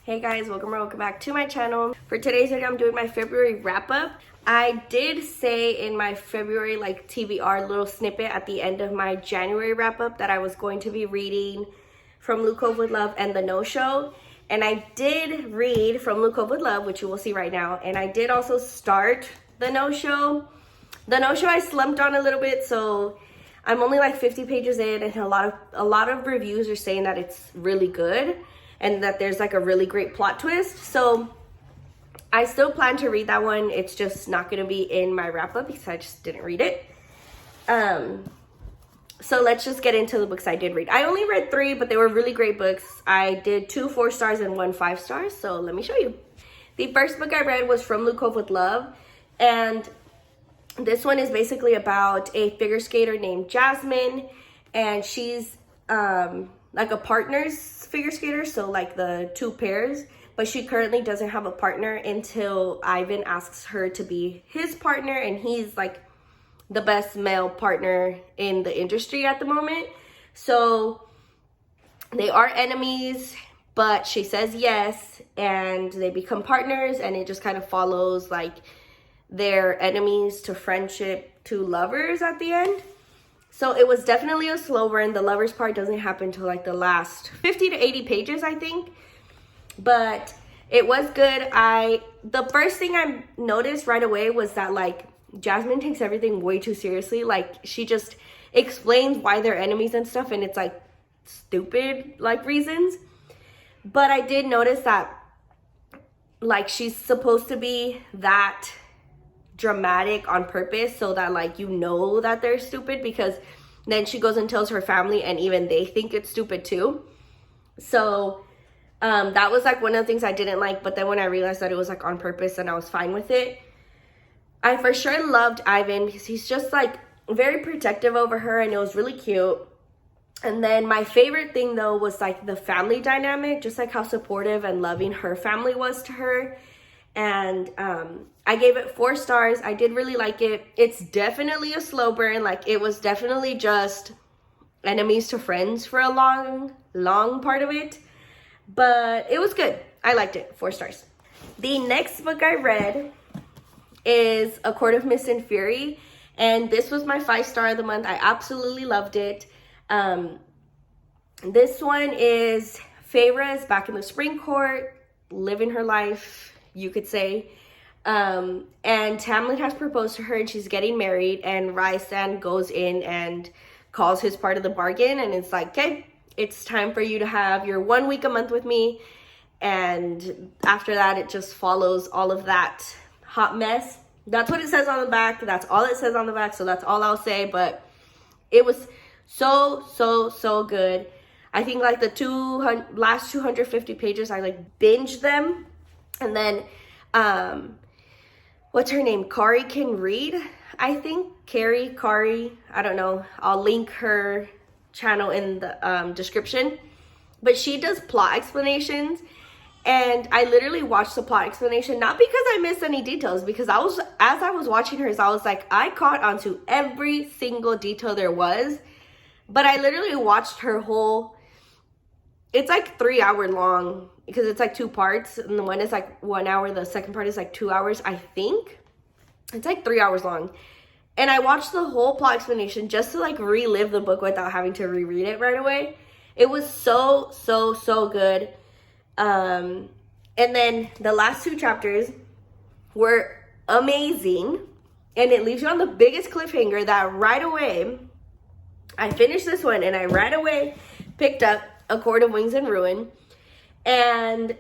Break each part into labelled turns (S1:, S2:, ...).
S1: Hey guys, welcome back to my channel. For today's video, I'm doing my February wrap-up. I did say in my February TBR little snippet at the end of my January wrap-up that I was going to be reading From Luke Cove with Love and The No-Show. And I did read From Luke Cove with Love, which you will see right now. And I did also start The No-Show. The No-Show I slumped on a little bit, so I'm only like 50 pages in, and a lot of reviews are saying that it's really good and that there's like a really great plot twist. So I still plan to read that one. It's just not going to be in my wrap up because I just didn't read it. So let's just get into the books I did read. I only read 3, but they were really great books. I did 2 4 stars and 1 5 stars. So let me show you. The first book I read was From Luke Cove with Love, and this one is basically about a figure skater named Jasmine, and she's like a partner's figure skater, so like the 2 pairs, but she currently doesn't have a partner until Ivan asks her to be his partner, and he's like the best male partner in the industry at the moment. So they are enemies, but she says yes, and they become partners, and it just kind of follows like their enemies to friendship to lovers at the end. So it was definitely a slow burn. The lovers part doesn't happen till like the last 50 to 80 pages, I think. But it was good. The first thing I noticed right away was that like Jasmine takes everything way too seriously. Like she just explains why they're enemies and stuff, and it's like stupid like reasons. But I did notice that like she's supposed to be that dramatic on purpose so that like you know that they're stupid, because then she goes and tells her family and even they think it's stupid too. So that was like one of the things I didn't like, but then when I realized that it was like on purpose, and I was fine with it. I for sure loved Ivan because he's just like very protective over her, and it was really cute. And then my favorite thing though was like the family dynamic, just like how supportive and loving her family was to her. And I gave it 4 stars. I did really like it. It's definitely a slow burn. Like it was definitely just enemies to friends for a long part of it. But it was good. I liked it. 4 stars. The next book I read is A Court of Mist and Fury. And this was my 5 star of the month. I absolutely loved it. This one is Feyre is back in the spring court, living her life, you could say. And Tamlin has proposed to her and she's getting married, and Rysand goes in and calls his part of the bargain, and it's like, okay, it's time for you to have your 1 week a month with me. And after that, it just follows all of that hot mess. That's what it says on the back. That's all it says on the back, so that's all I'll say. But it was so good. I think like the last 250 pages, I like binged them. And then what's her name, Kari can read, I think. Kari, I don't know. I'll link her channel in the description. But she does plot explanations, and I literally watched the plot explanation, not because I missed any details, because as I was watching hers, I was like, I caught onto every single detail there was. But I literally watched her whole, it's like 3 hour long, because it's like 2 parts, and the one is like 1 hour, the second part is like 2 hours, I think. It's like 3 hours long. And I watched the whole plot explanation just to like relive the book without having to reread it right away. It was so good. And then the last 2 chapters were amazing, and it leaves you on the biggest cliffhanger that right away, I finished this one and I right away picked up A Court of Wings and Ruin. And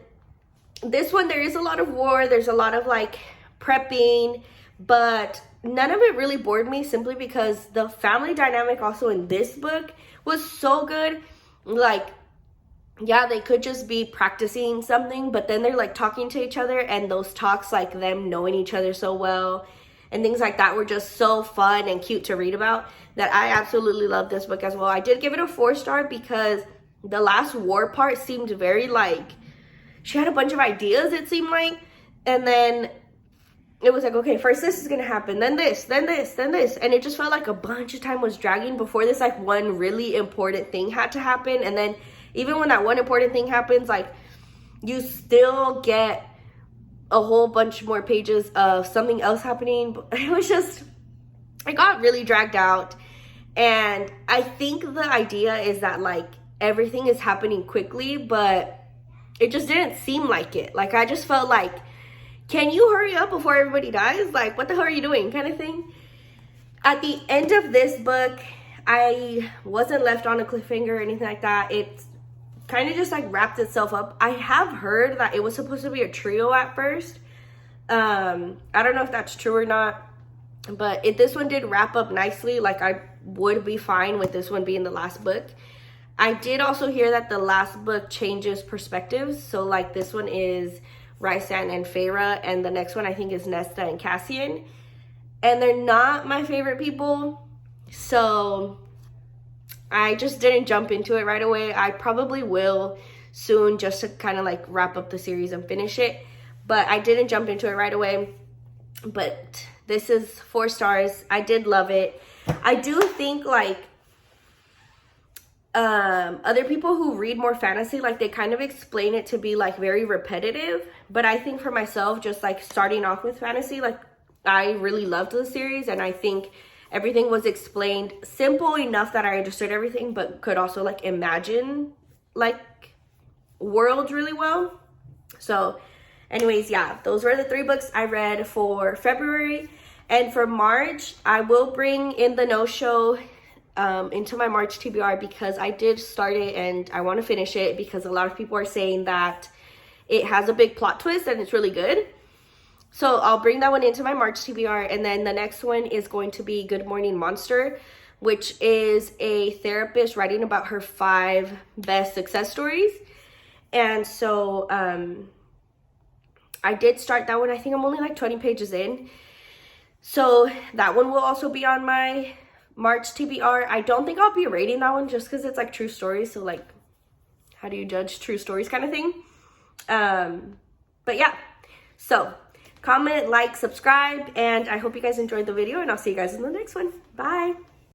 S1: this one, there is a lot of war, there's a lot of like prepping, but none of it really bored me, simply because the family dynamic also in this book was so good. Like, yeah, they could just be practicing something, but then they're like talking to each other, and those talks, like them knowing each other so well and things like that, were just so fun and cute to read about, that I absolutely love this book as well. I did give it a 4 star because the last war part seemed very like, she had a bunch of ideas, it seemed like, and then it was like, okay, first this is gonna happen, then this, then this, then this, and it just felt like a bunch of time was dragging before this like one really important thing had to happen. And then even when that one important thing happens, like you still get a whole bunch more pages of something else happening. It got really dragged out. And I think the idea is that like everything is happening quickly, but it just didn't seem like it. Like I just felt like, can you hurry up before everybody dies? Like, what the hell are you doing, kind of thing. At the end of this book, I wasn't left on a cliffhanger or anything like that. It kind of just like wrapped itself up. I have heard that it was supposed to be a trio at first. I don't know if that's true or not, but this one did wrap up nicely. Like I would be fine with this one being the last book. I did also hear that the last book changes perspectives. So like this one is Rysand and Feyre, and the next one I think is Nesta and Cassian. And they're not my favorite people. So I just didn't jump into it right away. I probably will soon just to kind of like wrap up the series and finish it. But I didn't jump into it right away. But this is 4 stars. I did love it. I do think like other people who read more fantasy, like they kind of explain it to be like very repetitive. But I think for myself, just like starting off with fantasy, like I really loved the series, and I think everything was explained simple enough that I understood everything, but could also like imagine like worlds really well. So anyways, yeah, those were the 3 books I read for February. And for March, I will bring in the no-show into my March TBR, because I did start it and I want to finish it, because a lot of people are saying that it has a big plot twist and it's really good. So I'll bring that one into my March TBR. And then the next one is going to be Good Morning Monster, which is a therapist writing about her 5 best success stories. And so I did start that one. I think I'm only like 20 pages in. So that one will also be on my March TBR. I don't think I'll be rating that one just because it's like true stories. So like, how do you judge true stories kind of thing? But yeah, so comment, like, subscribe, and I hope you guys enjoyed the video, and I'll see you guys in the next one. Bye.